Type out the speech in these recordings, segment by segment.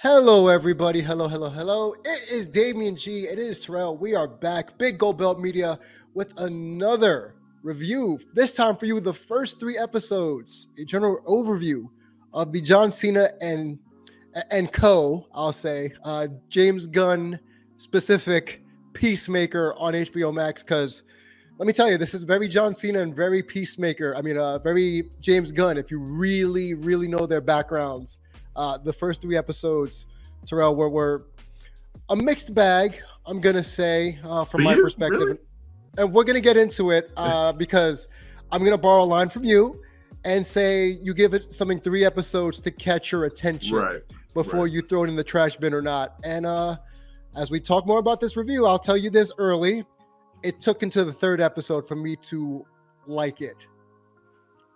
Hello, everybody. Hello, hello, hello. It is Damien G and it is Terrell. We are back, Big Gold Belt Media, with another review. This time for you, the first three episodes, a general overview of the John Cena and co. I'll say James Gunn specific Peacemaker on HBOMAX. Because let me tell you, this is very John Cena and very Peacemaker. Very James Gunn. If you really, really know their backgrounds. The first three episodes, Terrell, were a mixed bag, I'm going to say, from my perspective. Really? And we're going to get into it because I'm going to borrow a line from you and say you give it something 3 episodes to catch your attention before you throw it in the trash bin or not. And as we talk more about this review, I'll tell you this early. It took into the 3rd episode for me to like it.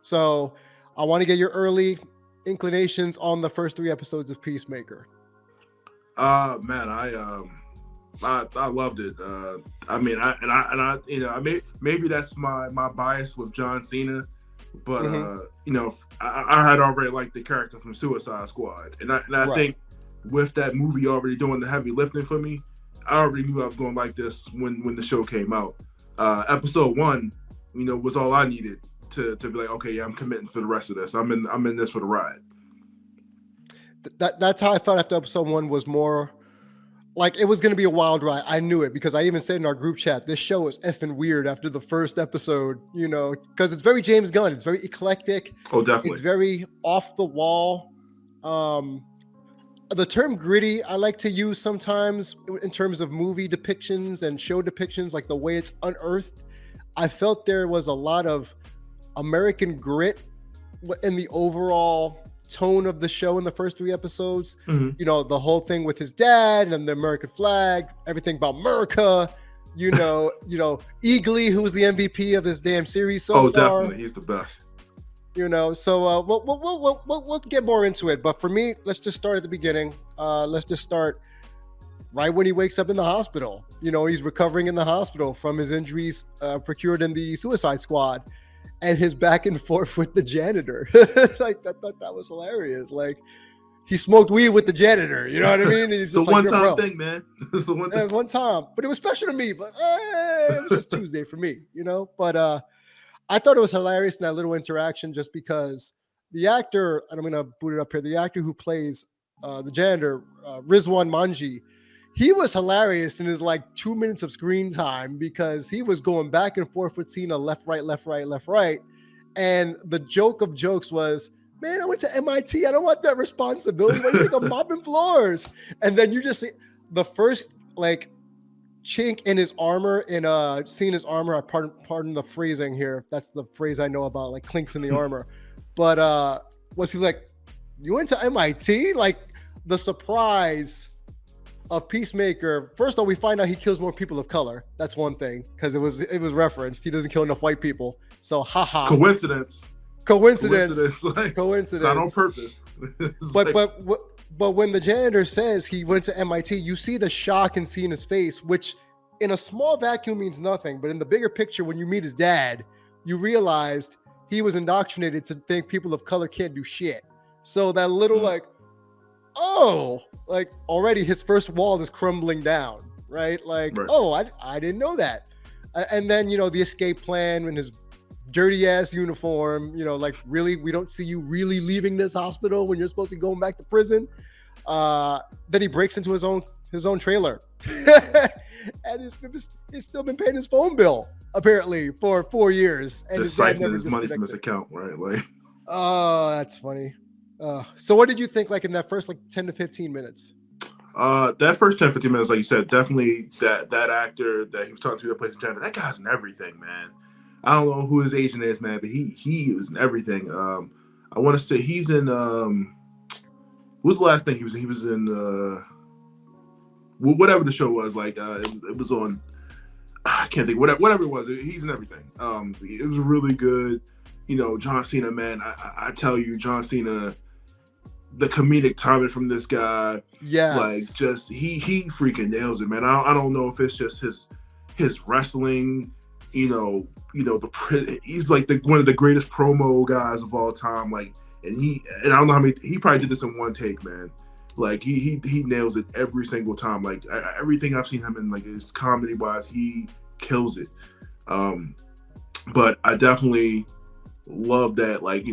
So I want to get your early inclinations on the first 3 episodes of Peacemaker. Man, I loved it. Maybe that's my bias with John Cena, but I had already liked the character from Suicide Squad, and I think with that movie already doing the heavy lifting for me, I already knew I was going to like this when the show came out. Episode 1, was all I needed to be like, okay, yeah, I'm committing for the rest of this. I'm in this for the ride. That's how I felt after episode 1. Was more like it was going to be a wild ride. I knew it because I even said in our group chat, this show is effing weird after the first episode, because it's very James Gunn. It's very eclectic. Oh, definitely. It's very off the wall. The term gritty I like to use sometimes in terms of movie depictions and show depictions, like the way it's unearthed. I felt there was a lot of American grit in the overall tone of the show in the first 3 episodes. Mm-hmm. The whole thing with his dad and the American flag, everything about America, Eagly, who was the MVP of this damn series so far. Definitely. He's the best. So we'll get more into it. But for me, let's just start at the beginning. Let's just start right when he wakes up in the hospital. He's recovering in the hospital from his injuries procured in the Suicide Squad. And his back and forth with the janitor. Like, that was hilarious. Like, he smoked weed with the janitor. You know what I mean? And he's just it's a one-time thing, man. It's a one time. But it was special to me. But it was just Tuesday for me, But I thought it was hilarious in that little interaction just because the actor, and I'm going to boot it up here, the actor who plays the janitor, Rizwan Manji, he was hilarious in his 2 minutes of screen time because he was going back and forth with Cena, left, right, left, right, left, right. And the joke of jokes was, man, I went to MIT. I don't want that responsibility. Why do you think I'm mopping floors? And then you just see the first chink in his armor, in Cena's armor. I pardon the phrasing here. That's the phrase I know about, clinks in the armor. But was he like, you went to MIT? The surprise of Peacemaker. First of all, we find out he kills more people of color. That's one thing, because it was referenced. He doesn't kill enough white people. So haha. Coincidence. Not on purpose. But when the janitor says he went to MIT, you see the shock in Cena's face, which in a small vacuum means nothing. But in the bigger picture, when you meet his dad, you realized he was indoctrinated to think people of color can't do shit. So that little already his first wall is crumbling down, right? Oh, I didn't know that. And then, the escape plan in his dirty ass uniform, really, we don't see you really leaving this hospital when you're supposed to be going back to prison. Then he breaks into his own trailer and he's still been paying his phone bill apparently for 4 years. And his dad never his money from his account, right? Oh, that's funny. So what did you think in that first 10 to 15 minutes? That first 10, 15 minutes, like you said, definitely that actor that he was talking to that plays the janitor, that guy's in everything, man. I don't know who his agent is, man, but he was in everything. I want to say he's in what was the last thing he was in? He was in whatever the show was, it was on, I can't think, whatever it was, he's in everything. It was really good. John Cena, man, I tell you, John Cena, the comedic timing from this guy, yes, he freaking nails it, man. I don't know if it's just his wrestling, he's one of the greatest promo guys of all time, and I don't know how many, he probably did this in one take, man. Like he nails it every single time. Like everything I've seen him in, like his comedy wise, he kills it. But I definitely love that. Like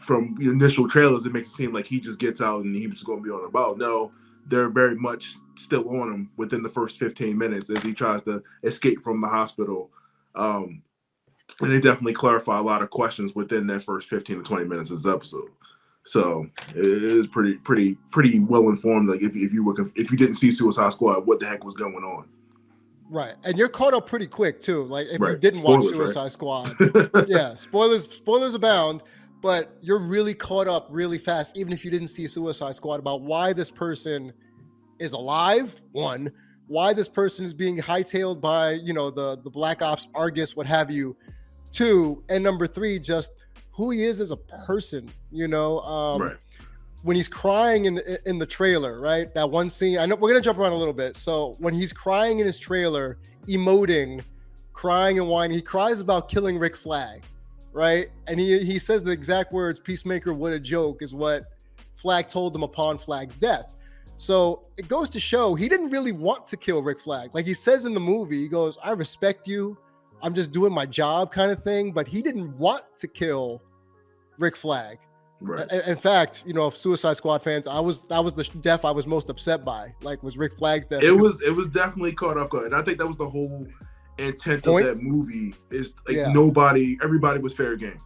from the initial trailers, it makes it seem like he just gets out and he's going to be on the ball. No, they're very much still on him within the first 15 minutes as he tries to escape from the hospital. And they definitely clarify a lot of questions within that first 15 to 20 minutes of this episode. So it is pretty well informed. Like if you didn't see Suicide Squad, what the heck was going on? Right, and you're caught up pretty quick too. Like if you didn't Spoilers, watch Suicide right? Squad, yeah, spoilers abound. But you're really caught up really fast, even if you didn't see Suicide Squad, about why this person is alive. One, why this person is being hightailed by the Black Ops, Argus, what have you. Two, and number three, just who he is as a person. Right. When he's crying in the trailer, right? That one scene, I know we're gonna jump around a little bit. So when he's crying in his trailer, emoting, crying and whining, he cries about killing Rick Flag, right? And he says the exact words, "Peacemaker, what a joke," is what Flag told him upon Flag's death. So it goes to show he didn't really want to kill Rick Flag. Like he says in the movie, he goes, "I respect you, I'm just doing my job," kind of thing. But he didn't want to kill Rick Flag. Right. In fact, Suicide Squad fans, that was the death I was most upset by. Like, was Rick Flag's death. It was definitely caught off guard, and I think that was the whole intent of that movie. Is like everybody was fair game.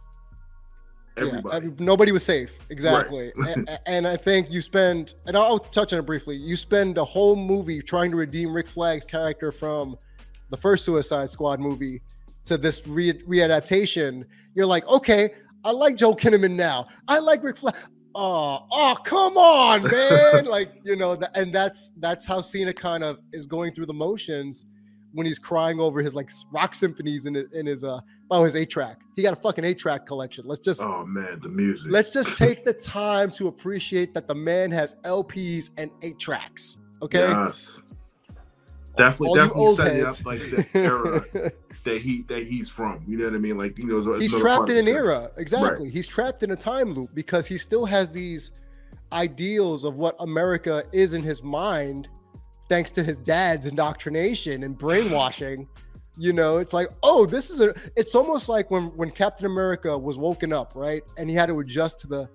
Everybody, nobody was safe. Exactly. Right. and I think you spend, and I'll touch on it briefly. You spend a whole movie trying to redeem Rick Flag's character from the first Suicide Squad movie to this readaptation. You're like, okay, I like Joel Kinnaman now. I like Rick Flag. Oh, come on, man! And that's how Cena kind of is going through the motions when he's crying over his like rock symphonies in his 8-track. He got a fucking 8-track collection. Oh man, the music. Let's just take the time to appreciate that the man has LPs and 8-tracks. Okay. Yes. Definitely setting up like the era that he's from. You know what I mean? Like, he's trapped in an era. Exactly. Right. He's trapped in a time loop because he still has these ideals of what America is in his mind, thanks to his dad's indoctrination and brainwashing. It's like, oh, it's almost like when Captain America was woken up, right? And he had to adjust to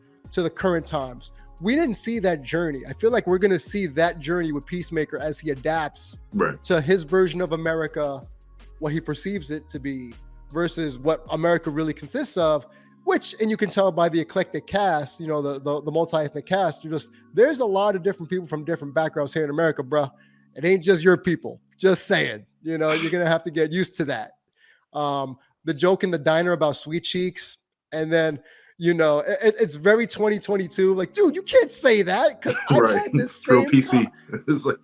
the current times. We didn't see that journey. I feel like we're going to see that journey with Peacemaker as he adapts to his version of America, what he perceives it to be, versus what America really consists of, and you can tell by the eclectic cast, the multi-ethnic cast, there's a lot of different people from different backgrounds here in America, bruh. It ain't just your people. Just saying, you're going to have to get used to that. The joke in the diner about sweet cheeks, and then, it's very 2022. Like, dude, you can't say that because I've had this same PC.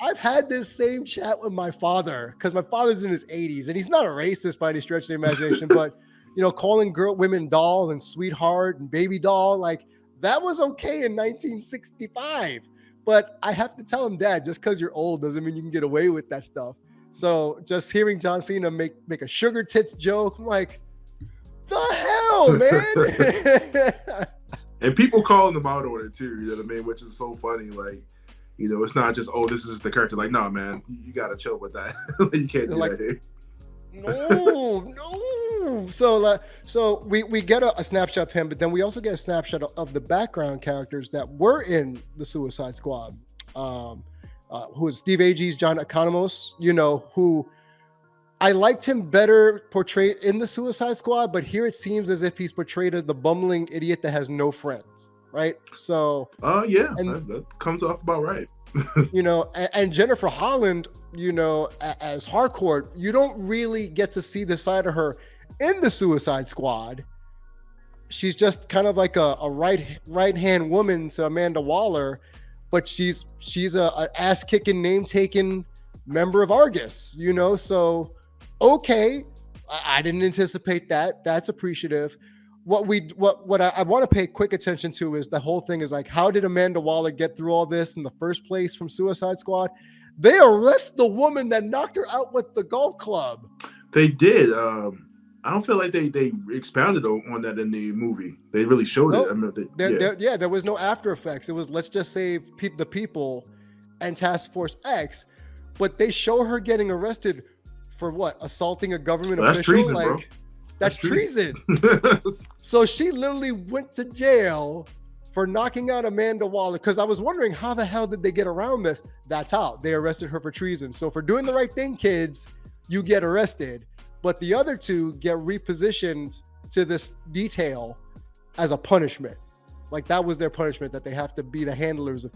I've had this same chat with my father because my father's in his 80s and he's not a racist by any stretch of the imagination, but calling women doll and sweetheart and baby doll, like that was okay in 1965. But I have to tell him, Dad, just because you're old doesn't mean you can get away with that stuff. So just hearing John Cena make a sugar tits joke, I'm like, the hell, man. And people calling them out on it too, you know what I mean? Which is so funny. Like, it's not just, oh, this is the character. Like, nah, man, you gotta chill with that. You can't do that here. No. So we get a snapshot of him, but then we also get a snapshot of the background characters that were in the Suicide Squad. Who is Steve Agee's John Economos, who I liked him better portrayed in the Suicide Squad, but here it seems as if he's portrayed as the bumbling idiot that has no friends, right? So that comes off about right. And Jennifer Holland, as Harcourt, you don't really get to see the side of her in the Suicide Squad. She's just kind of like a right hand woman to Amanda Waller, but she's a ass kicking, name taking member of Argus. So okay, I didn't anticipate that. That's appreciative. What I want to pay quick attention to is the whole thing is like, how did Amanda Waller get through all this in the first place from Suicide Squad? They arrest the woman that knocked her out with the golf club. They did. I don't feel like they expounded on that in the movie. They really showed it. I No, mean, there was no after effects. It was let's just save the people and Task Force X, but they show her getting arrested for what? Assaulting a government that's official? treason, Like bro. that's treason. So she literally went to jail for knocking out Amanda Waller. Because I was wondering how the hell did they get around this? That's how they arrested her for treason. So for doing the right thing, kids, you get arrested. But the other two get repositioned to this detail as a punishment. Like that was their punishment, that they have to be the handlers of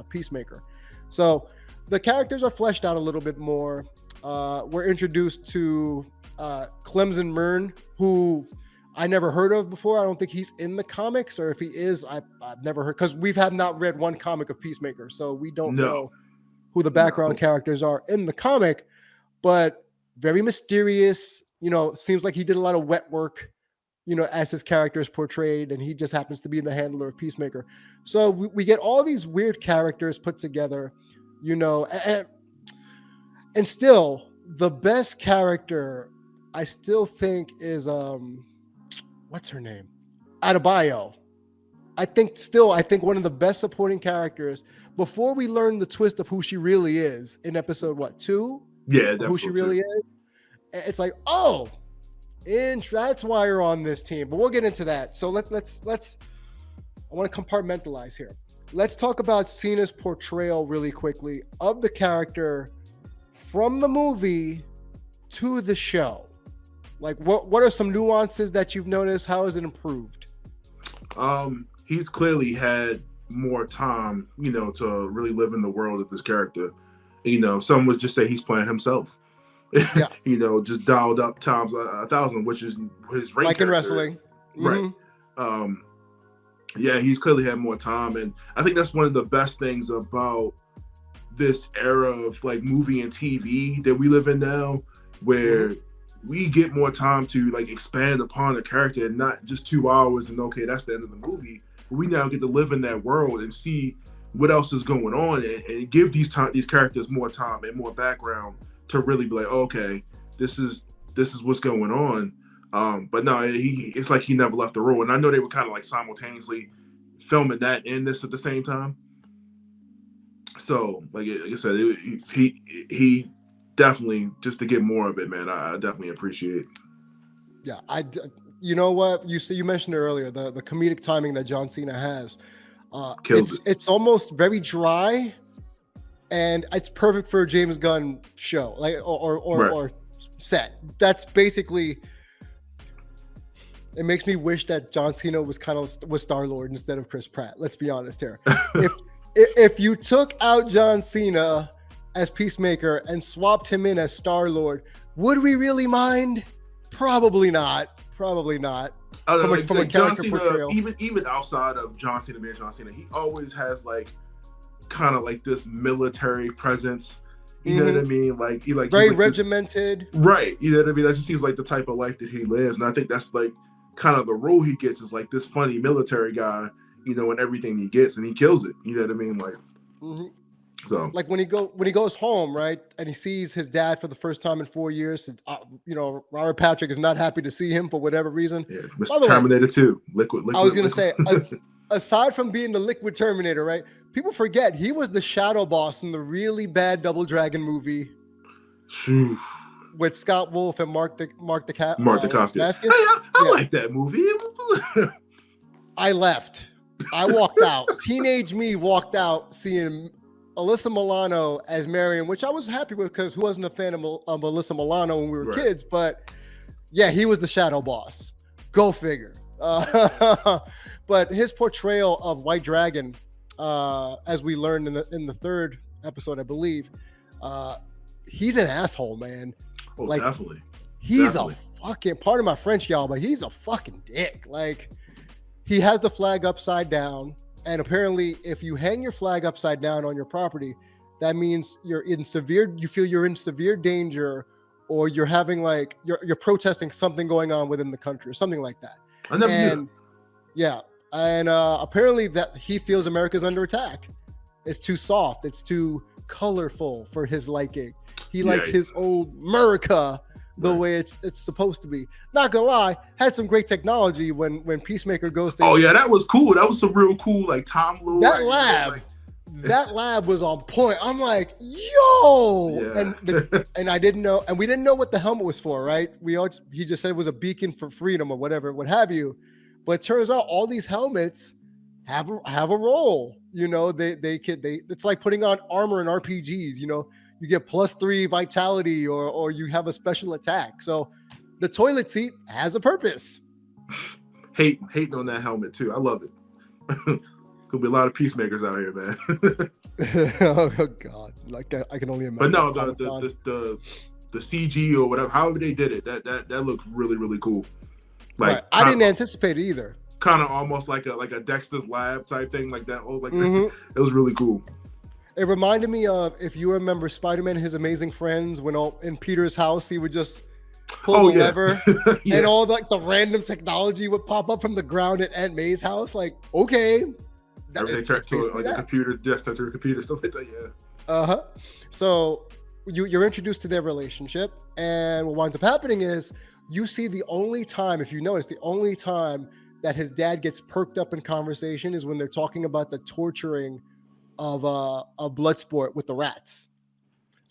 Peacemaker. So the characters are fleshed out a little bit more. We're introduced to Clemson Mern, who I never heard of before. I don't think he's in the comics, or if he is, I've never heard, because we have not read one comic of Peacemaker, so we don't know who the background characters are in the comic, but very mysterious. Seems like he did a lot of wet work, as his character is portrayed, and he just happens to be the handler of Peacemaker. So we get all these weird characters put together, and still the best character I still think is what's her name? Adebayo. I think one of the best supporting characters before we learn the twist of who she really is in episode 2? Yeah, who she really is. It's like, oh, that's why you're on this team. But we'll get into that. So let's I want to compartmentalize here. Let's talk about Cena's portrayal really quickly of the character from the movie to the show. Like what are some nuances that you've noticed? How has it improved? He's clearly had more time, to really live in the world of this character. Some would just say he's playing himself. Yeah. Just dialed up times 1,000, which is his ring like character. In wrestling. Right. Mm-hmm. Yeah, he's clearly had more time, and I think that's one of the best things about this era of like movie and TV that we live in now, where we get more time to like expand upon a character, and not just 2 hours and okay, that's the end of the movie. But we now get to live in that world and see what else is going on, and give these characters more time and more background to really be like, oh, okay, this is what's going on. But no, it's like he never left the role, and I know they were kind of like simultaneously filming that and this at the same time. So, like I said, he definitely, just to get more of it, man, I definitely appreciate. Yeah, you know what you mentioned it earlier, the comedic timing that John Cena has. It's almost very dry, and it's perfect for a James Gunn show, like or set. That's basically. It makes me wish that John Cena was Star-Lord instead of Chris Pratt. Let's be honest here. If you took out John Cena as Peacemaker and swapped him in as Star-Lord, would we really mind? Probably not. From a character Cena, portrayal. Even outside of John Cena being John Cena, he always has like kind of like this military presence. You know what I mean? Like very regimented. Right. You know what I mean? That just seems like the type of life that he lives. And I think that's like kind of the role he gets, is like this funny military guy, and everything he gets, and he kills it. You know what I mean? Like, so like when he goes home, right, and he sees his dad for the first time in 4 years, Robert Patrick is not happy to see him for whatever reason. Yeah, Mr. Terminator 2, liquid. I was gonna say, aside from being the Liquid Terminator, right? People forget he was the shadow boss in the really bad Double Dragon movie with Scott Wolf and Mark Dacascos. Hey, I like that movie. I left. I walked out. Teenage me walked out seeing Alyssa Milano as Marion, which I was happy with, because who wasn't a fan of Alyssa Milano when we were kids? But yeah, he was the shadow boss. Go figure. But his portrayal of White Dragon, as we learned in the third episode, I believe, he's an asshole, man. Oh, like, definitely. He's a fucking, pardon my French, y'all, but he's a fucking dick. Like, he has the flag upside down, and apparently if you hang your flag upside down on your property, that means you feel you're in severe danger, or you're having you're protesting something going on within the country or something like that. I never knew. Yeah. And apparently that he feels America's under attack. It's too soft. It's too colorful for his liking. He likes his old America, the way it's supposed to be. Not gonna lie, had some great technology when Peacemaker goes to. Oh yeah, that was cool. That was some real cool like Tom Lou. That lab. That lab was on point. I'm like, yo, yeah. and I didn't know, and we didn't know what the helmet was for, right? He just said it was a beacon for freedom or whatever, what have you. But it turns out all these helmets have a role. You know, it's like putting on armor in RPGs. You know, you get +3 vitality or you have a special attack. So the toilet seat has a purpose. Hating on that helmet too. I love it. Could be a lot of peacemakers out here, man. Oh God, like I can only imagine. But no, the CG or whatever, however they did it, that looks really, really cool. Like right. I didn't anticipate it either. Kind of almost like a Dexter's Lab type thing, like that. It was really cool. It reminded me of, if you remember Spider-Man and His Amazing Friends, when in Peter's house he would just pull the lever and all like the random technology would pop up from the ground at Aunt May's house. Like, okay. Everything turned to like a computer, desktop to a computer, stuff like that, yeah. So you're introduced to their relationship, and what winds up happening is you see the only time, if you notice, the only time that his dad gets perked up in conversation is when they're talking about the torturing of a blood sport with the rats.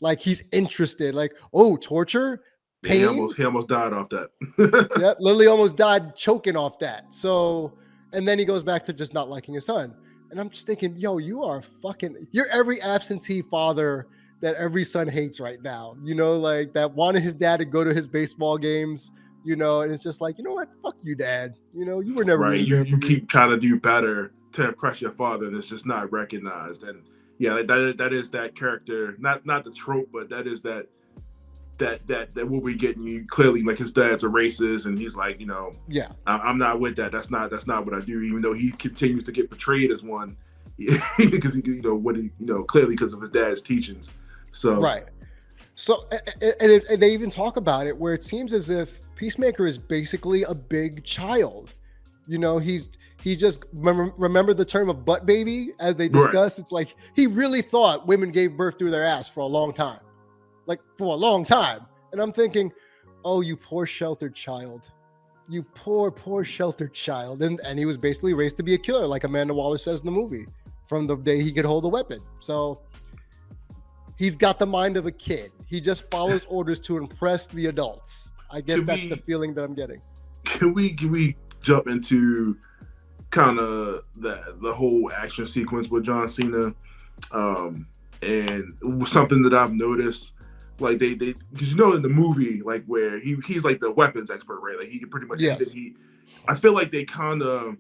Like, he's interested, like, oh, torture? Pain? Yeah, he almost died off that. Yeah, Lily almost died choking off that. So, and then he goes back to just not liking his son. And I'm just thinking, yo, you're every absentee father that every son hates right now. You know, like that wanted his dad to go to his baseball games, you know, and it's just like, you know what? Fuck you, Dad. You know, you were never right. Really You keep trying to do better to impress your father, and it's just not recognized. And yeah, that is that character, not the trope, but that is that what we getting you clearly, like his dad's a racist, and he's like, you know, yeah, I'm not with that. That's not what I do. Even though he continues to get portrayed as one, because clearly because of his dad's teachings. So right. So and they even talk about it where it seems as if Peacemaker is basically a big child. You know, he just remember the term of butt baby as they discussed. Right. It's like he really thought women gave birth through their ass for a long time. Like for a long time. And I'm thinking, oh, you poor sheltered child. You poor sheltered child. And he was basically raised to be a killer, like Amanda Waller says in the movie, from the day he could hold a weapon. So he's got the mind of a kid. He just follows orders to impress the adults. I guess that's the feeling that I'm getting. Can we jump into kind of the whole action sequence with John Cena? And something that I've noticed, like they because you know in the movie, like where he's like the weapons expert, right? Like he can pretty much I feel like they kind of,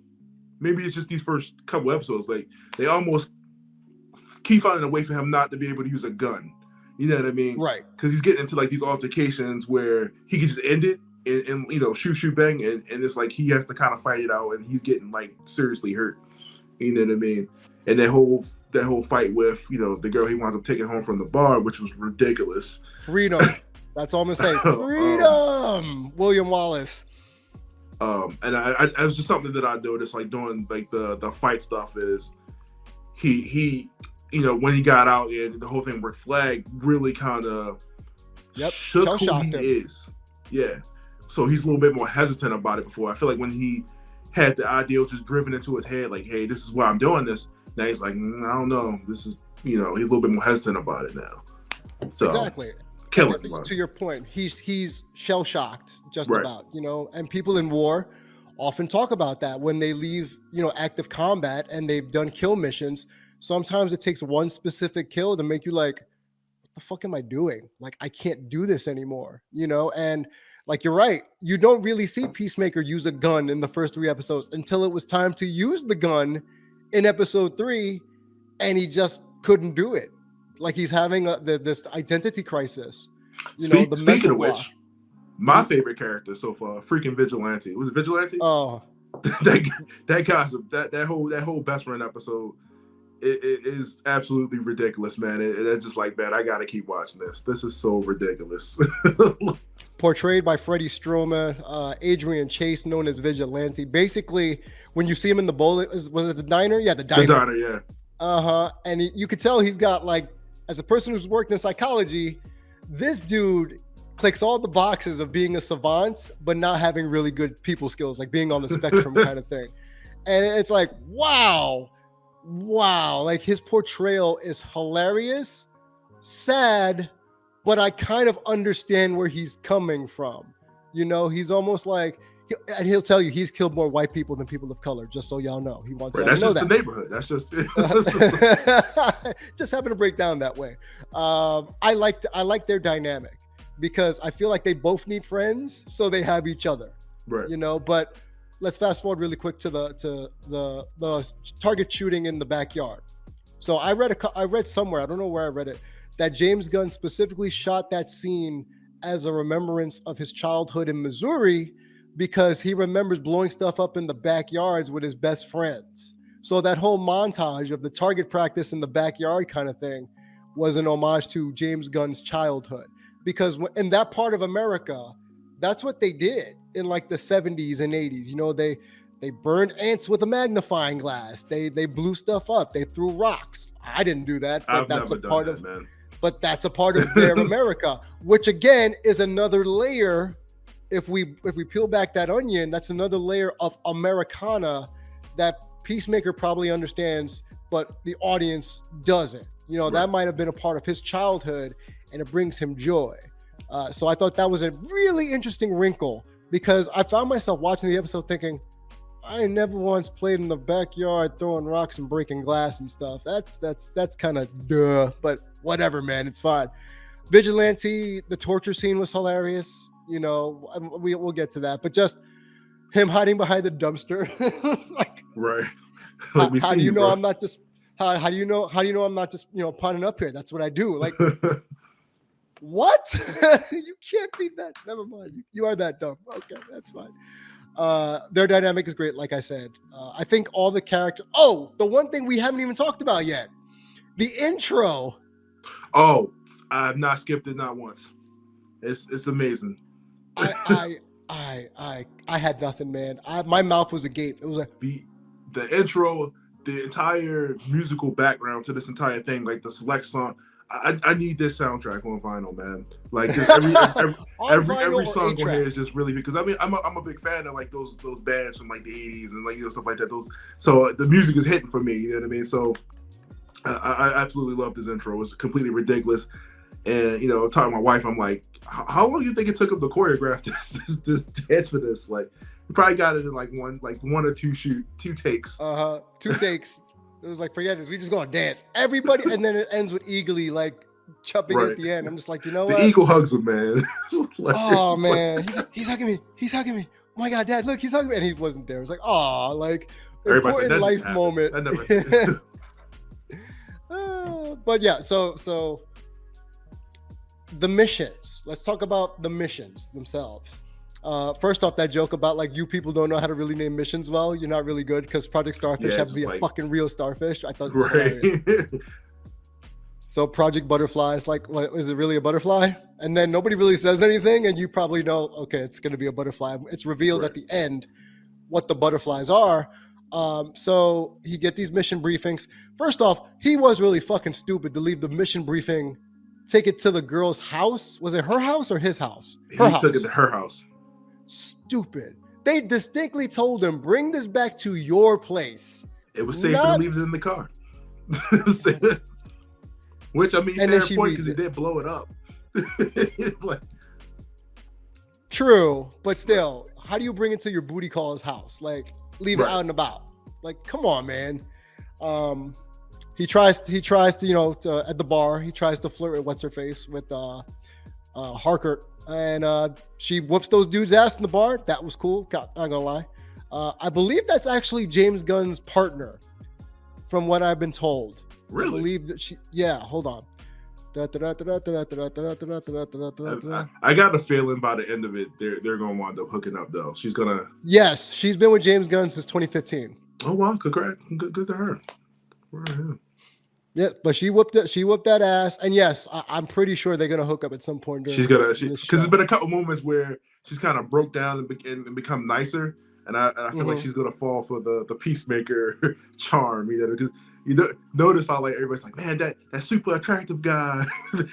maybe it's just these first couple episodes, like they almost keep finding a way for him not to be able to use a gun. You know what I mean? Right. Because he's getting into like these altercations where he can just end it and you know, shoot bang, and it's like he has to kind of fight it out, and he's getting like seriously hurt. You know what I mean? And that whole fight with, you know, the girl he winds up taking home from the bar, which was ridiculous. Freedom. That's all I'm gonna say. Freedom. William Wallace. And I it was just something that I noticed, like doing like the fight stuff, is he you know, when he got out and the whole thing with Flag really kind of shook who he is. Yeah. So he's a little bit more hesitant about it before. I feel like when he had the ideal just driven into his head, like, hey, this is why I'm doing this. Now he's like, I don't know. This is, you know, he's a little bit more hesitant about it now. So exactly. To your point, he's shell shocked just about, you know, and people in war often talk about that when they leave, you know, active combat and they've done kill missions. Sometimes it takes one specific kill to make you like, what the fuck am I doing? Like, I can't do this anymore, you know? And like, you're right. You don't really see Peacemaker use a gun in the first 3 episodes until it was time to use the gun in episode 3, and he just couldn't do it. Like, he's having this identity crisis. You know, the speaking of which, my favorite character so far, freaking Vigilante. Was it Vigilante? Oh, that guy's that whole best friend episode. It is absolutely ridiculous, man. It's just like, man, I gotta keep watching this. This is so ridiculous. Portrayed by Freddie Stroma, Adrian Chase, known as Vigilante. Basically, when you see him in the bowling, was it the diner? Yeah, the diner. The diner, yeah. And you could tell he's got, like, as a person who's worked in psychology, this dude clicks all the boxes of being a savant, but not having really good people skills, like being on the spectrum kind of thing. And it's like, wow, like his portrayal is hilarious, sad, but I kind of understand where he's coming from. You know, he's almost like, and he'll tell you he's killed more white people than people of color, just so y'all know. He wants y'all to know that. That's just the neighborhood. That's just just happened to break down that way. I like their dynamic because I feel like they both need friends, so they have each other. Right. You know, but let's fast forward really quick to the target shooting in the backyard. So I read somewhere, I don't know where I read it, that James Gunn specifically shot that scene as a remembrance of his childhood in Missouri because he remembers blowing stuff up in the backyards with his best friends. So that whole montage of the target practice in the backyard kind of thing was an homage to James Gunn's childhood. Because in that part of America, that's what they did in like the 70s and 80s. You know, they burned ants with a magnifying glass. They blew stuff up. They threw rocks. I didn't do that, but that's a part of, man. But that's a part of their America, which again is another layer. If we peel back that onion, that's another layer of Americana that Peacemaker probably understands, but the audience doesn't. You know, right. That might have been a part of his childhood, and it brings him joy. So I thought that was a really interesting wrinkle because I found myself watching the episode thinking, I never once played in the backyard throwing rocks and breaking glass and stuff. That's kind of duh, but whatever, man, it's fine. Vigilante, the torture scene was hilarious. You know, we'll get to that, but just him hiding behind the dumpster, like, right? How do you know I'm not just? How do you know I'm not just, you know, punning up here? That's what I do. Like, what? You can't be that. Never mind. You are that dumb. Okay, that's fine. Their dynamic is great, like I said. I think all the characters. Oh, the one thing we haven't even talked about yet, the intro. Oh, I've not skipped it not once. It's amazing. I had nothing, man. My mouth was agape. It was like the intro, the entire musical background to this entire thing, like the select song. I need this soundtrack on vinyl, man. Like every song on here is just really, because I mean I'm a big fan of like those bands from like the 80s and like, you know, stuff like that. So the music is hitting for me, you know what I mean? So I absolutely love this intro. It's completely ridiculous. And, you know, talking to my wife, I'm like, how long do you think it took him to choreograph this dance for this? Like, he probably got it in like one or two takes. 2 takes. It was like, forget this. We just gonna dance, everybody, and then it ends with Eagly like chupping at the end. I'm just like, you know what? The eagle hugs him, man. Like, oh man, he's hugging me. He's hugging me. Oh my god, Dad, look, he's hugging me, and he wasn't there. It's like, oh, like everybody important life moment. That never but yeah, so the missions. Let's talk about the missions themselves. First off, that joke about like you people don't know how to really name missions well. You're not really good because Project Starfish have to be a fucking real starfish. I thought it was hilarious. So Project Butterfly is like, what, is it really a butterfly? And then nobody really says anything, and you probably know, okay, it's going to be a butterfly. It's revealed at the end what the butterflies are. So you get these mission briefings. First off, he was really fucking stupid to leave the mission briefing, take it to the girl's house. Was it her house or his house? He took it to her house. Stupid. They distinctly told him, bring this back to your place. It was safer to leave it in the car. Which, I mean, fair point, because he did blow it up. Like, true, but still, how do you bring it to your booty caller's house? Like, leave it out and about. Like, come on, man. He tries to, you know, at the bar, he tries to flirt with what's her face with Harcourt, and she whoops those dudes' ass in the bar. That was cool. Not gonna lie. I believe that's actually James Gunn's partner, from what I've been told. Really? I believe that she. Yeah. Hold on. I got a feeling by the end of it, they're gonna wind up hooking up though. She's gonna. Yes, she's been with James Gunn since 2015. Oh wow, congrats, good to her. Yeah, but she whooped it. She whooped that ass, and yes, I'm pretty sure they're gonna hook up at some point. She's gonna, because there's been a couple moments where she's kind of broke down and become nicer. and I feel like she's gonna fall for the Peacemaker charm, because notice how like everybody's like, man, that super attractive guy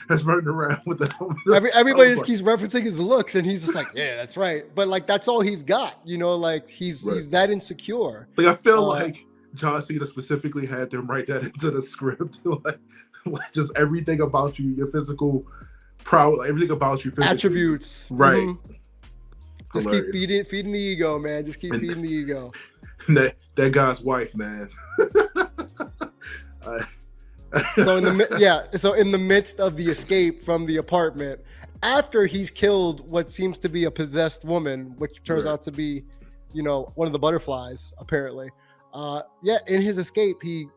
that's running around with the everybody just keeps referencing his looks, and he's just like, yeah, that's right. But like that's all he's got, like he's that insecure. Like I feel like John Cena specifically had them write that into the script, like just everything about you, your physical prowess, everything about you, attributes, right? Mm-hmm. Just keep feeding the ego, man. Just keep feeding the ego. That guy's wife, man. So in the midst of the escape from the apartment, after he's killed what seems to be a possessed woman, which turns out to be, one of the butterflies, apparently. In his escape, he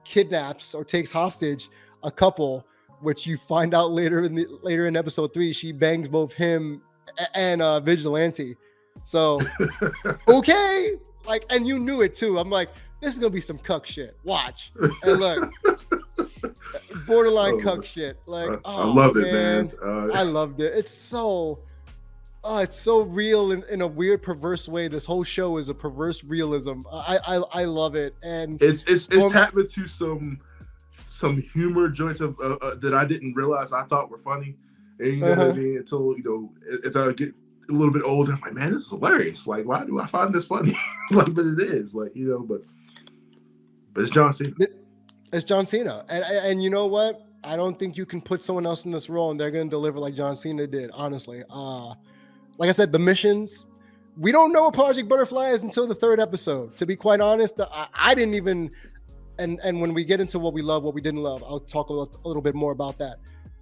kidnaps or takes hostage a couple, which you find out later in episode 3, she bangs both him and Vigilante. So okay, like, and you knew it too. I'm like, this is gonna be some cuck shit. Watch and look, borderline cuck shit. Like, I loved it, man. I loved it. It's so real in a weird, perverse way. This whole show is a perverse realism. I love it, and it's tapped into some humor joints of that I didn't realize I thought were funny. And you know what I mean? Until as I get a little bit older, I'm like, man, this is hilarious. Like, why do I find this funny? Like, but it is, like, but it's John Cena. It's John Cena, and you know what? I don't think you can put someone else in this role and they're going to deliver like John Cena did. Honestly, like I said, the missions. We don't know what Project Butterfly is until the 3rd episode. To be quite honest, I didn't even. And when we get into what we love, what we didn't love, I'll talk a little bit more about that.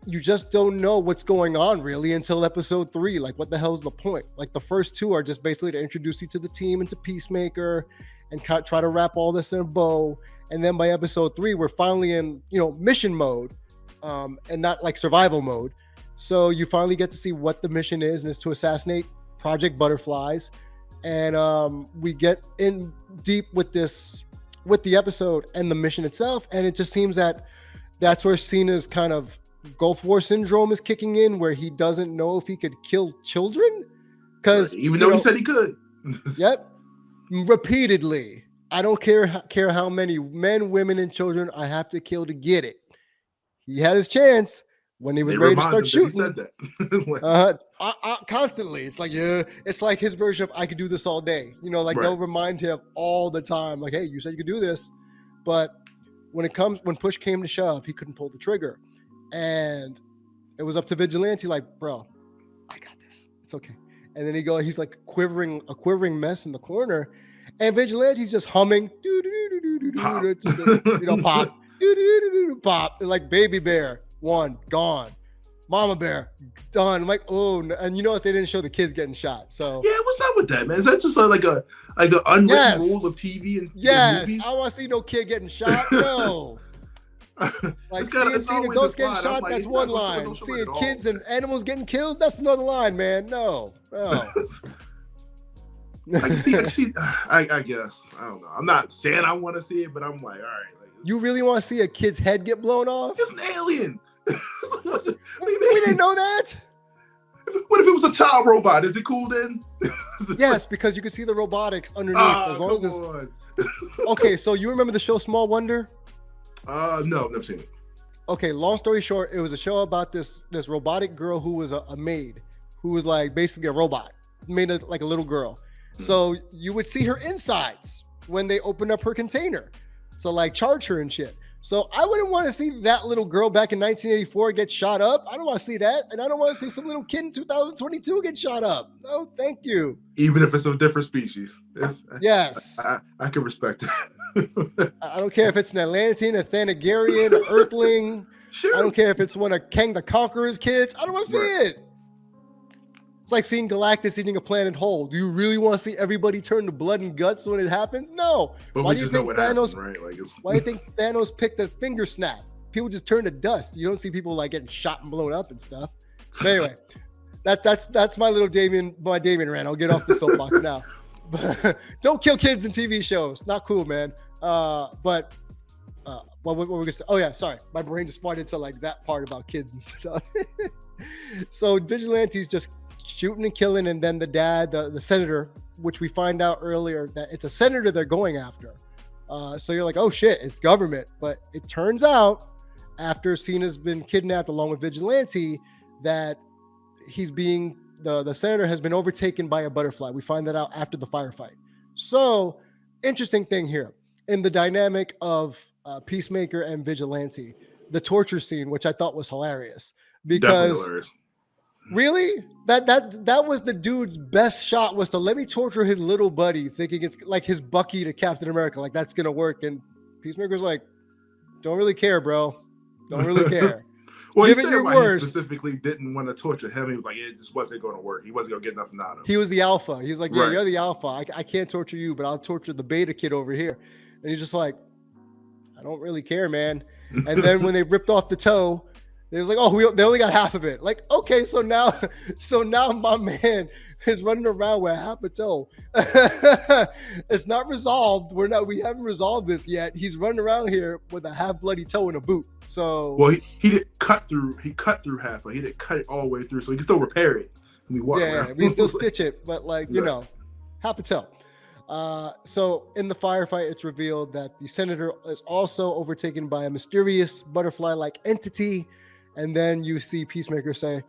You just don't know what's going on really until episode 3. Like, what the hell's the point? Like, the first 2 are just basically to introduce you to the team and to Peacemaker and try to wrap all this in a bow. And then by episode 3, we're finally in, mission mode, and not like survival mode. So you finally get to see what the mission is, and it's to assassinate Project Butterflies. And we get in deep with the episode and the mission itself. And it just seems that that's where Cena's kind of Gulf War syndrome is kicking in, where he doesn't know if he could kill children. Because even though he said he could. Yep. Repeatedly. I don't care how many men, women, and children I have to kill to get it. He had his chance when he was ready to start shooting. He said that. Constantly. It's like, it's like his version of I could do this all day. They'll remind him all the time, like, hey, you said you could do this. But when push came to shove, he couldn't pull the trigger. And it was up to Vigilante, like, bro, I got this. It's okay. And then he's like a quivering mess in the corner. And Vigilante's just humming, pop, pop, like Baby Bear, 1 gone, Mama Bear done. I'm like, oh, and if they didn't show the kids getting shot. So yeah, what's up with that, man? Is that just like an unwritten rule of TV and movies? I want to see no kid getting shot. No. Like seeing ghosts getting shot, that's one line. Seeing kids and animals getting killed, that's another line, man. No. I guess. I don't know. I'm not saying I want to see it, but I'm like, all right. Like, you really want to see a kid's head get blown off? It's an alien. We didn't know that. What if it was a child robot? Is it cool then? Yes, because you can see the robotics underneath. As long as it's... Okay, so you remember the show Small Wonder? No, never seen it. Okay, long story short, it was a show about this robotic girl who was a maid, who was like basically a robot, made like a little girl. So you would see her insides when they opened up her container. So like charge her and shit. So I wouldn't want to see that little girl back in 1984 get shot up. I don't want to see that. And I don't want to see some little kid in 2022 get shot up. No, thank you. Even if it's a different species. Yes. I can respect it. I don't care if it's an Atlantean, a Thanagarian, an Earthling. Sure. I don't care if it's one of Kang the Conqueror's kids. I don't want to see it. It's like seeing Galactus eating a planet whole. Do you really want to see everybody turn to blood and guts when it happens? No. But why do you think Thanos? Happened, right? Why do you think Thanos picked a finger snap? People just turn to dust. You don't see people like getting shot and blown up and stuff. But anyway, that's my little Damien rant. I'll get off the soapbox now. But don't kill kids in TV shows. Not cool, man. What were we gonna say? Oh yeah, sorry. My brain just farted into like that part about kids and stuff. So Vigilante's just shooting and killing, and then the dad, the senator, which we find out earlier that it's a senator they're going after. So you're like, oh shit, it's government. But it turns out after Cena's been kidnapped along with Vigilante that the senator has been overtaken by a butterfly. We find that out after the firefight. So interesting thing here in the dynamic of Peacemaker and Vigilante, the torture scene, which I thought was hilarious because hilarious. Really that was the dude's best shot, was to let me torture his little buddy thinking it's like his Bucky to Captain America, like that's gonna work. And Peacemaker's like, don't really care, bro, don't really care. Well, give it your worst. He specifically didn't want to torture him. He was like, it just wasn't going to work. He wasn't going to get nothing out of him. He was the alpha. He's like, yeah, right. You're the alpha. I can't torture you, but I'll torture the beta kid over here. And he's just like, I don't really care, man. And then when they ripped off the toe, they was like, oh, they only got half of it. Like, okay, so now my man is running around with half a toe. It's not resolved. We haven't resolved this yet. He's running around here with a half bloody toe in a boot. So well, he didn't cut through. He cut through half. He didn't cut it all the way through, so he can still repair it. We still stitch it, but half a toe. So in the firefight, it's revealed that the senator is also overtaken by a mysterious butterfly-like entity, and then you see Peacemaker say,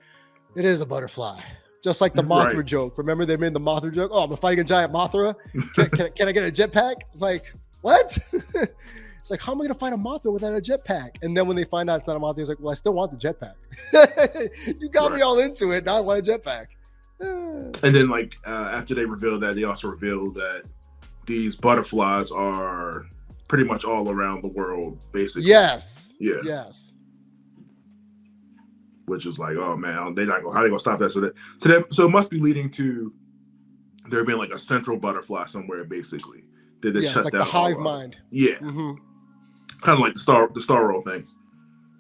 "It is a butterfly," just like the Mothra joke. Remember they made the Mothra joke? Oh, I'm fighting a giant Mothra. Can I get a jetpack? Like what? It's like, how am I going to fight a Mothra without a jetpack? And then when they find out it's not a Mothra, he's like, well, I still want the jetpack. You got me all into it. Now I want a jetpack. And then, after they revealed that, they also revealed that these butterflies are pretty much all around the world, basically. Yes. Yeah. Yes. Which is like, oh man, how are they gonna stop that? So it must be leading to there being like a central butterfly somewhere, basically. That shut like down the hive mind. Yeah. Mm-hmm. Kind of like the Star Roll thing.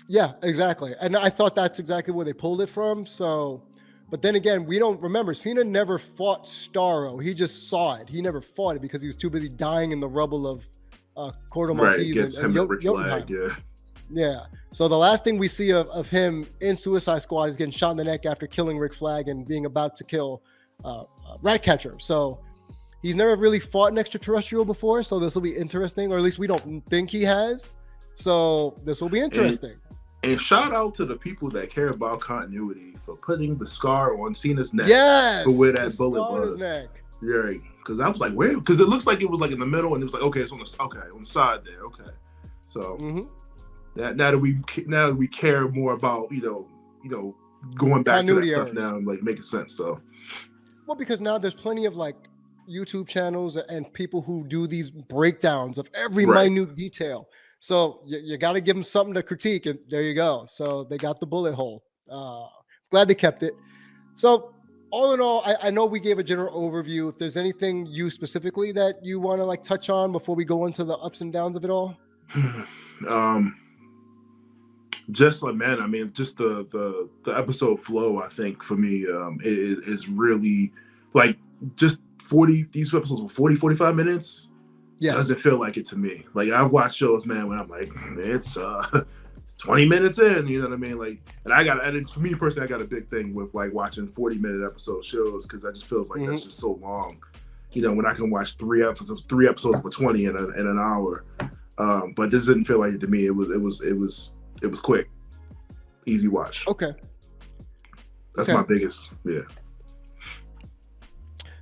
Yeah, exactly. And I thought that's exactly where they pulled it from. So, but then again, we don't remember. Cena never fought Starro. He just saw it. He never fought it because he was too busy dying in the rubble of Cordo Maltese and Flag, yeah. Yeah. So the last thing we see of him in Suicide Squad is getting shot in the neck after killing Rick Flag and being about to kill Ratcatcher. So he's never really fought an extraterrestrial before. So this will be interesting, or at least we don't think he has. So this will be interesting. And shout out to the people that care about continuity for putting the scar on Cena's neck. Yes, for where that bullet was. Neck. Yeah, because I was like, where? Because it looks like it was like in the middle, and it was like, okay, it's on the side there. Okay, so now that we care more about going back continuity to that stuff now and like making sense. So well, because now there's plenty of like YouTube channels and people who do these breakdowns of every minute detail. So you got to give them something to critique, and there you go. So they got the bullet hole. Glad they kept it. So all in all, I know we gave a general overview. If there's anything you specifically that you want to like touch on before we go into the ups and downs of it all. Just like, man, I mean, just the episode flow, I think for me, is really like just 40, these episodes were 40, 45 minutes. Yeah. Doesn't feel like it to me. Like I've watched shows, man, when I'm like, it's 20 minutes in, you know what I mean? Like, and for me personally, I got a big thing with like watching 40-minute episode shows because that just feels like that's just so long. When I can watch three episodes for 20 in an hour. But this didn't feel like it to me. It was quick, easy watch. Okay. That's my biggest,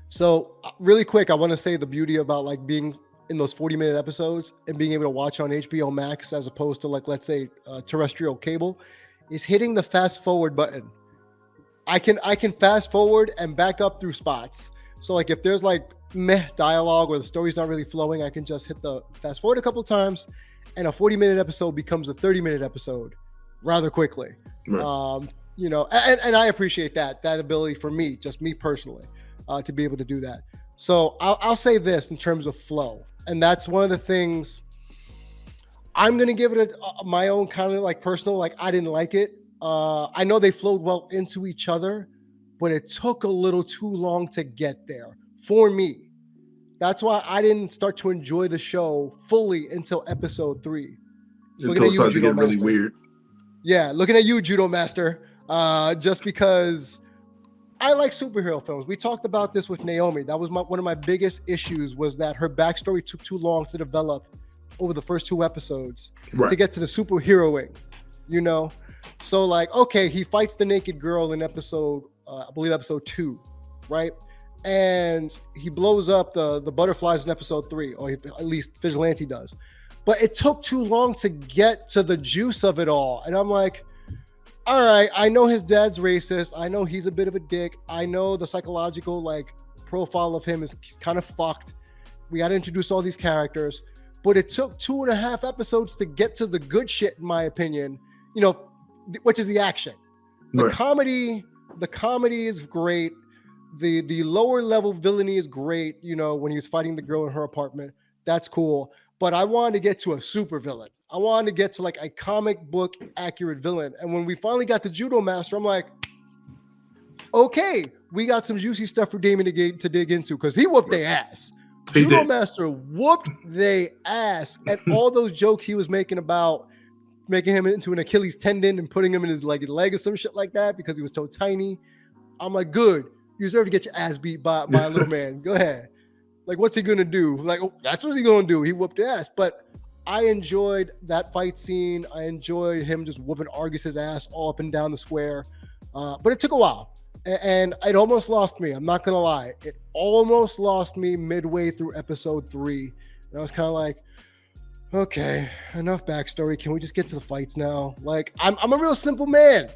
So really quick, I want to say the beauty about like being in those 40-minute episodes and being able to watch on HBOMAX as opposed to like, let's say terrestrial cable is hitting the fast forward button. I can fast forward and back up through spots. So like if there's like meh dialogue or the story's not really flowing, I can just hit the fast forward a couple of times and a 40-minute episode becomes a 30-minute episode rather quickly. Right. And I appreciate that ability for me, just me personally, to be able to do that. So I'll say this in terms of flow. And that's one of the things I'm going to give it my own kind of like personal, like I didn't like it. I know they flowed well into each other, but it took a little too long to get there for me. That's why I didn't start to enjoy the show fully until episode 3. Until it started to get really weird. Yeah, looking at you, Judo Master. Just because I like superhero films. We talked about this with Naomi. That was one of my biggest issues, was that her backstory took too long to develop over the first 2 episodes to get to the superheroing, you know? So like, okay, he fights the naked girl in episode, I believe episode 2, right? And he blows up the butterflies in episode 3, or at least Vigilante does. But it took too long to get to the juice of it all. And I'm like, all right, I know his dad's racist. I know he's a bit of a dick. I know the psychological like profile of him is kind of fucked. We got to introduce all these characters, but it took 2.5 episodes to get to the good shit, in my opinion, you know, which is the action. The comedy is great. The lower level villainy is great. You know, when he was fighting the girl in her apartment, that's cool. But I wanted to get to a super villain. I wanted to get to like a comic book accurate villain. And when we finally got to Judo Master, I'm like, okay, we got some juicy stuff for Damon to dig into, because he whooped their ass. Judo Master whooped their ass. And all those jokes he was making about making him into an Achilles tendon and putting him in his leg or some shit like that because he was so tiny. I'm like, good. You deserve to get your ass beat by a little man. Go ahead. Like, what's he going to do? Like, oh, that's what he's going to do. He whooped their ass. But I enjoyed that fight scene. I enjoyed him just whooping Argus's ass all up and down the square. But it took a while. And it almost lost me. I'm not going to lie. It almost lost me midway through episode 3. And I was kind of like, okay, enough backstory. Can we just get to the fights now? Like, I'm a real simple man.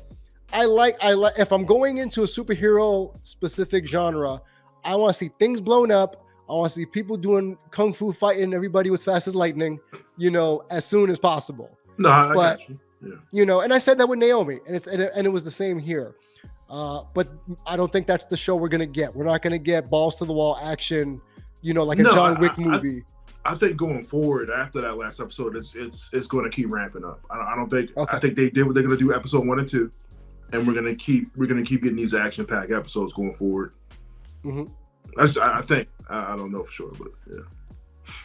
I like, if I'm going into a superhero specific genre, I want to see things blown up. I want to see people doing kung fu fighting. Everybody was fast as lightning, you know, as soon as possible. No, I got you. Yeah. You know, and I said that with Naomi, and it was the same here. But I don't think that's the show we're gonna get. We're not gonna get balls to the wall action, you know, like a John Wick movie. I think going forward after that last episode, it's going to keep ramping up. I don't think. Okay. I think they did what they're going to do episode 1 and 2, and we're gonna keep getting these action packed episodes going forward. Mm-hmm. I think. I don't know for sure, but yeah.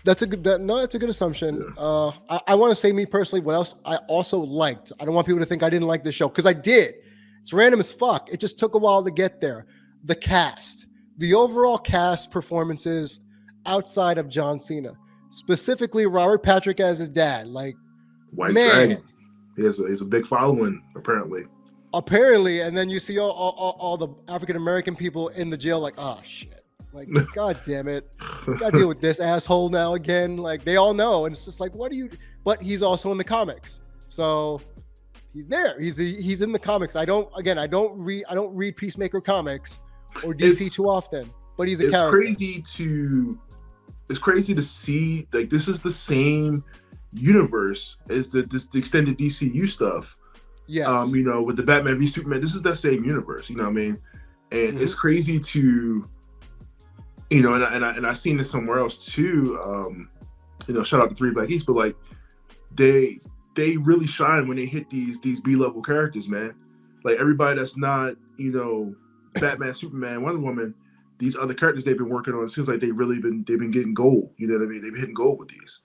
That's a good assumption. Yeah. I want to say, me personally, what else I also liked. I don't want people to think I didn't like this show, because I did. It's random as fuck. It just took a while to get there. The cast, the overall cast performances outside of John Cena, specifically Robert Patrick as his dad. Like, White Dragon. He has a big following, apparently. And then you see all the African American people in the jail, like, oh shit. Like, God damn it. Gotta deal with this asshole now again. Like, they all know. And it's just like, but he's also in the comics. So he's there. He's in the comics. I don't read Peacemaker comics or DC too often, but he's a character. It's crazy to see, like, this is the same universe as the extended DCU stuff. Yeah. You know, with the Batman v Superman, this is that same universe, you know what I mean? And it's crazy to, you know, and I've seen this somewhere else too. You know, shout out to 3 Black East, but like they really shine when they hit these B-level characters, man. Like, everybody that's not, you know, Batman, Superman, Wonder Woman, these other characters they've been working on, it seems like they've been getting gold. You know what I mean? They've been hitting gold with these.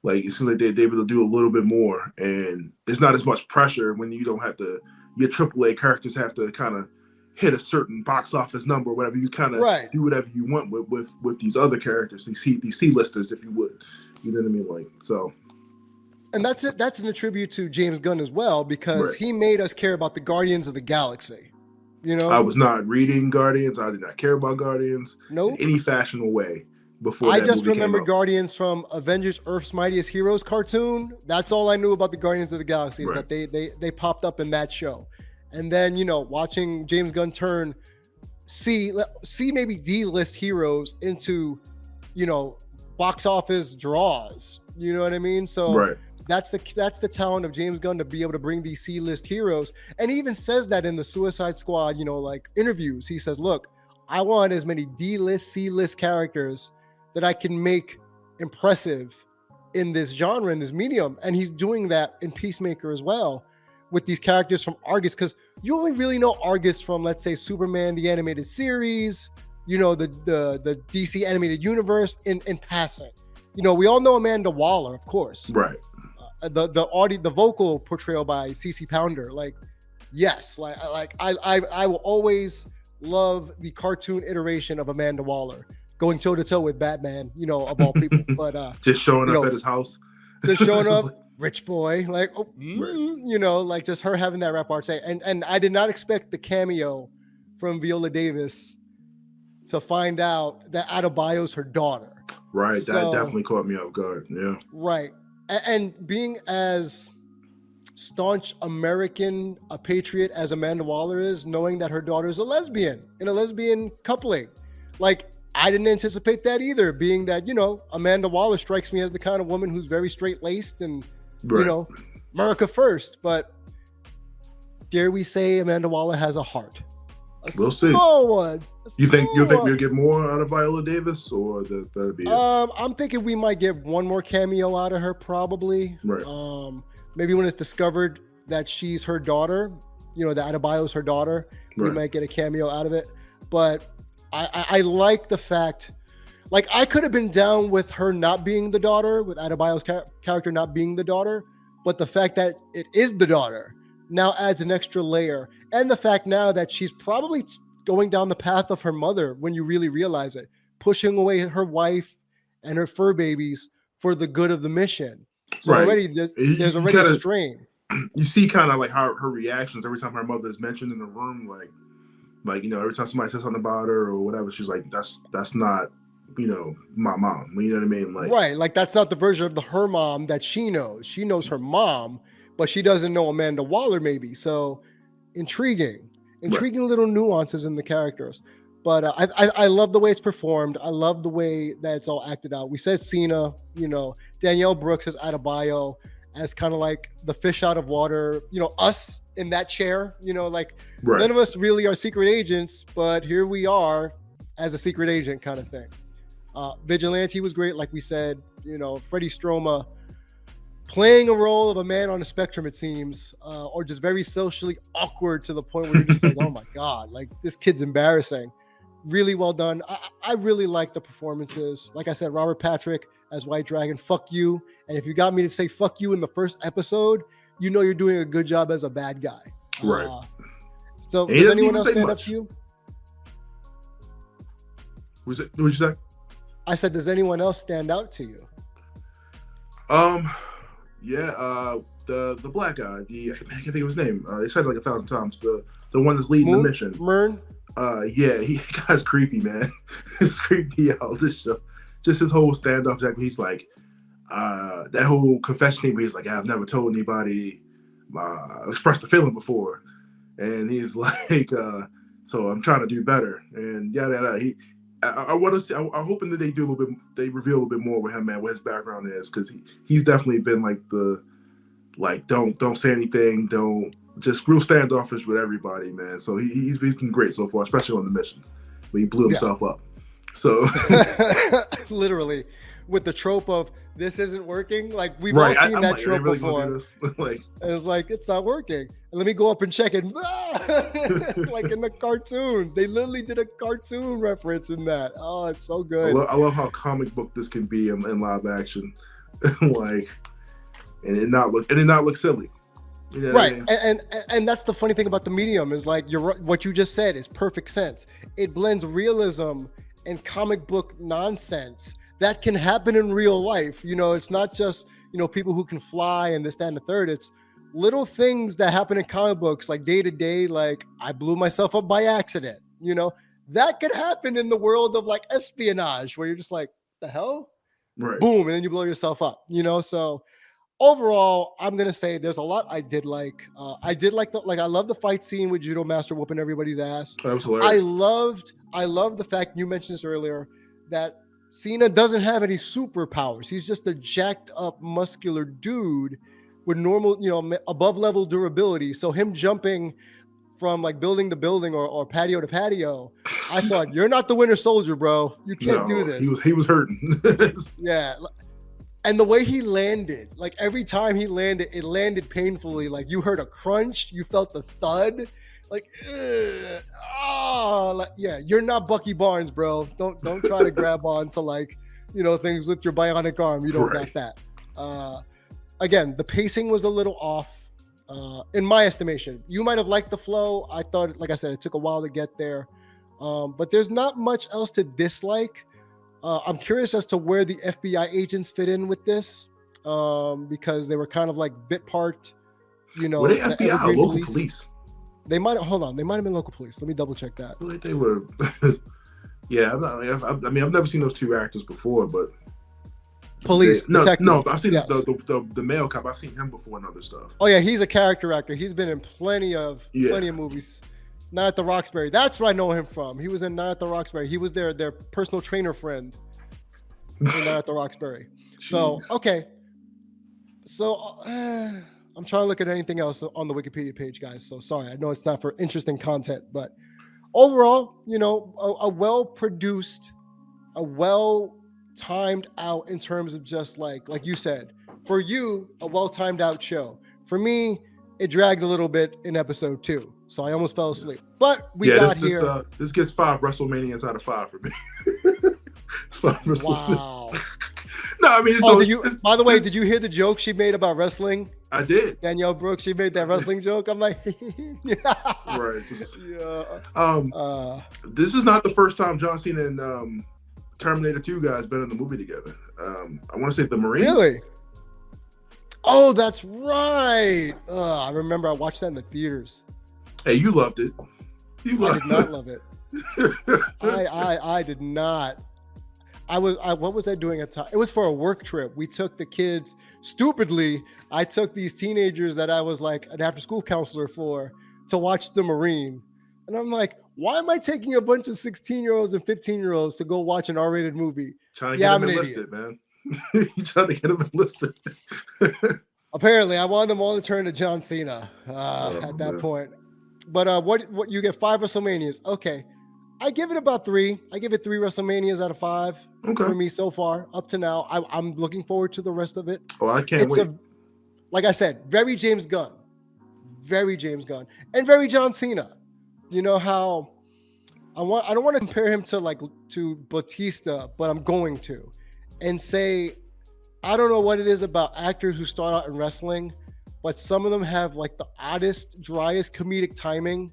Like, it seems like they're able to do a little bit more, and there's not as much pressure when you don't have to. Your AAA characters have to kind of hit a certain box office number, or whatever. You kind of do whatever you want with these other characters, these C-listers, if you would. You know what I mean? Like, so. And that's an attribute to James Gunn as well, because he made us care about the Guardians of the Galaxy. You know, I was not reading Guardians. I did not care about Guardians in any fashionable way before. I just remember Guardians from Avengers: Earth's Mightiest Heroes cartoon. That's all I knew about the Guardians of the Galaxy, is that they popped up in that show. And then, you know, watching James Gunn turn C maybe D-list heroes into, you know, box office draws. You know what I mean? So that's the talent of James Gunn, to be able to bring these C-list heroes. And he even says that in the Suicide Squad, you know, like, interviews. He says, look, I want as many D-list, C-list characters that I can make impressive in this genre, in this medium. And he's doing that in Peacemaker as well, with these characters from Argus, because you only really know Argus from, let's say, Superman the animated series, you know, the DC animated universe in passing. You know, we all know Amanda Waller, of course. Right. The vocal portrayal by CeCe Pounder, like, yes, I will always love the cartoon iteration of Amanda Waller going toe to toe with Batman, of all people. But just showing up know, at his house, just showing up, rich boy, like right. like just her having that repartee. And I did not expect the cameo from Viola Davis to find out that Adebayo's her daughter. Right, So, that definitely caught me off guard. Yeah, right, and being as staunch American, a patriot as Amanda Waller is, knowing that her daughter is a lesbian in a lesbian coupling, like I didn't anticipate that either. Being that Amanda Waller strikes me as the kind of woman who's very straight laced and right. America first. But dare we say Amanda Waller has a heart? We'll see. One. You think we'll get more out of Viola Davis, or that'll be it? I'm thinking we might get one more cameo out of her, probably. Right. Maybe when it's discovered that she's her daughter, that Adebayo's her daughter, we might get a cameo out of it. But I like the fact, like I could have been down with her not being the daughter, with Adebayo's character not being the daughter, but the fact that it is the daughter now adds an extra layer. And the fact now that she's probably going down the path of her mother when you really realize it, pushing away her wife and her fur babies for the good of the mission. So already there's already a strain. You see kind of like how her reactions every time her mother is mentioned in the room, like every time somebody says something about her or whatever, she's like, that's not my mom. You know what I mean? Like, right, like that's not the version of her mom that she knows. She knows her mom, but she doesn't know Amanda Waller maybe. So intriguing little nuances in the characters. But I love the way it's performed. I love the way that it's all acted out. We said Cena, Danielle Brooks as Adebayo, as kind of like the fish out of water, us in that chair, none of us really are secret agents, but here we are as a secret agent kind of thing. Vigilante was great, like we said, Freddie Stroma playing a role of a man on a spectrum, it seems, or just very socially awkward to the point where you're just like, oh my God, like this kid's embarrassing. Really well done. I really like the performances. Like I said, Robert Patrick as White Dragon, fuck you. And if you got me to say fuck you in the first episode, you're doing a good job as a bad guy. Right. So does anyone else stand up to you? What'd you say? I said, does anyone else stand out to you? Yeah, the black guy, I can't think of his name. They said it like 1,000 times. The one that's leading the mission. Mern? Yeah, he guy's creepy, man. It's creepy out this show. Just his whole standoff, Jack. He's like, that whole confession scene where he's like, I've never told anybody, expressed a feeling before, and he's like, so I'm trying to do better, and yada. I want to see. I'm hoping that they do a little bit. They reveal a little bit more with him, man. What his background is, because he's definitely been don't say anything, don't just real standoffish with everybody, man. So he's been great so far, especially on the missions where he blew himself up. So literally, with the trope of this isn't working, like we've all seen that trope before. And it's like it's not working. And let me go up and check it. Like in the cartoons, they literally did a cartoon reference in that. Oh, it's so good. I love how comic book this can be in live action, like, and it not look silly. You know right, what I mean? and that's the funny thing about the medium is like what you just said is perfect sense. It blends realism and comic book nonsense that can happen in real life. It's not just people who can fly and this, that, and the third. It's little things that happen in comic books, like day to day, like I blew myself up by accident. That could happen in the world of like espionage, where you're just like, the hell, right? Boom, and then you blow yourself up. So overall, I'm gonna say there's a lot I did like. I love the fight scene with Judo Master whooping everybody's ass. That was hilarious. I loved the fact, you mentioned this earlier, that Cena doesn't have any superpowers. He's just a jacked up muscular dude with normal, above level durability. So him jumping from like building to building or patio to patio, I thought, you're not the Winter Soldier, bro. You can't do this. He was hurting. Yeah. And the way he landed, like every time he landed, it landed painfully. Like you heard a crunch, you felt the thud, like, yeah, you're not Bucky Barnes, bro. Don't try to grab on to like, things with your bionic arm. You don't got that. Again, the pacing was a little off, in my estimation. You might have liked the flow. I thought, like I said, it took a while to get there. But there's not much else to dislike. I'm curious as to where the FBI agents fit in with this, because they were kind of like bit part, Were they the FBI or Evergreen local police? They might hold on. They might have been local police. Let me double check that. I feel like they were. Yeah, I mean, I've never seen those two actors before, but police detective. No, I've seen Yes. the male cop. I've seen him before in other stuff. Oh yeah, he's a character actor. He's been in plenty of movies. Not at the Roxbury. That's where I know him from. He was in Not at the Roxbury. He was their personal trainer friend in Not at the Roxbury. So okay. So I'm trying to look at anything else on the Wikipedia page, guys. So sorry, I know it's not for interesting content, but overall, a well-produced, a well-timed out in terms of just like you said, for you, a well-timed out show. For me, it dragged a little bit in episode 2, so I almost fell asleep. But we got here. This gets 5 WrestleManias out of 5 for me. It's 5 WrestleManias. Wow. No, I mean, by the way, did you hear the joke she made about wrestling? I did. Danielle Brooks, she made that wrestling joke. I'm like, yeah. Right. Yeah. This is not the first time John Cena and Terminator 2 guys been in the movie together. I want to say The Marine. Really? Oh, that's right. I remember I watched that in the theaters. Hey, you loved it. I did not love it. I did not. What was I doing at the time? It was for a work trip. We took the kids, stupidly, I took these teenagers that I was like an after school counselor for to watch The Marine. And I'm like, why am I taking a bunch of 16-year-olds and 15-year-olds to go watch an R-rated movie? Trying to get them enlisted, man. You trying to get them enlisted. Apparently, I wanted them all to turn to John Cena at that point. But what you get 5 WrestleManias. Okay. I give it about 3. I give it 3 WrestleManias out of 5 for me so far up to now. I'm looking forward to the rest of it. Oh, I can't wait. Like I said, very James Gunn, and very John Cena. You know how I don't want to compare him to Batista, but I'm going to, and say I don't know what it is about actors who start out in wrestling, but some of them have like the oddest, driest comedic timing.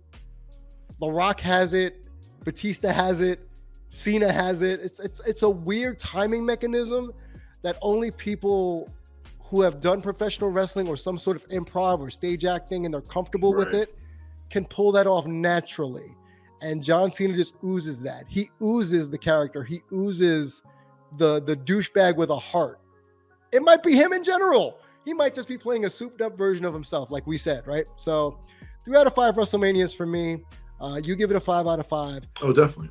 The Rock has it. Batista has it, Cena has it. It's a weird timing mechanism that only people who have done professional wrestling or some sort of improv or stage acting and they're comfortable with it can pull that off naturally. And John Cena just oozes that. He oozes the character. He oozes the douchebag with a heart. It might be him in general. He might just be playing a souped up version of himself, like we said, right? So 3 out of 5 WrestleManias for me. You give it a 5 out of 5. Oh, definitely.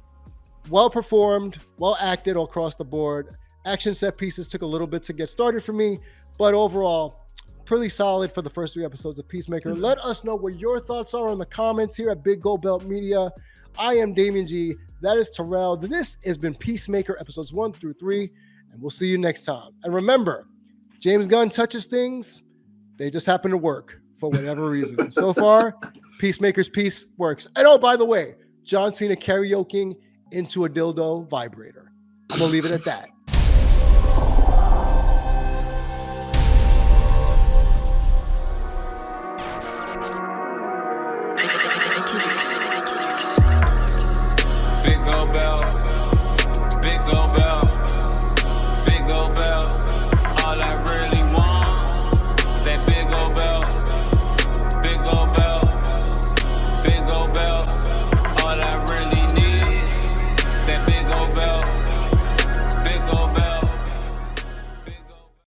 Well performed, well acted all across the board. Action set pieces took a little bit to get started for me, but overall, pretty solid for the first 3 episodes of Peacemaker. Mm-hmm. Let us know what your thoughts are in the comments here at Big Gold Belt Media. I am Damien G. That is Terrell. This has been Peacemaker episodes 1 through 3, and we'll see you next time. And remember, James Gunn touches things, they just happen to work for whatever reason. So far, Peacemaker's piece works. And oh, by the way, John Cena karaokeing into a dildo vibrator. I'm going to leave it at that.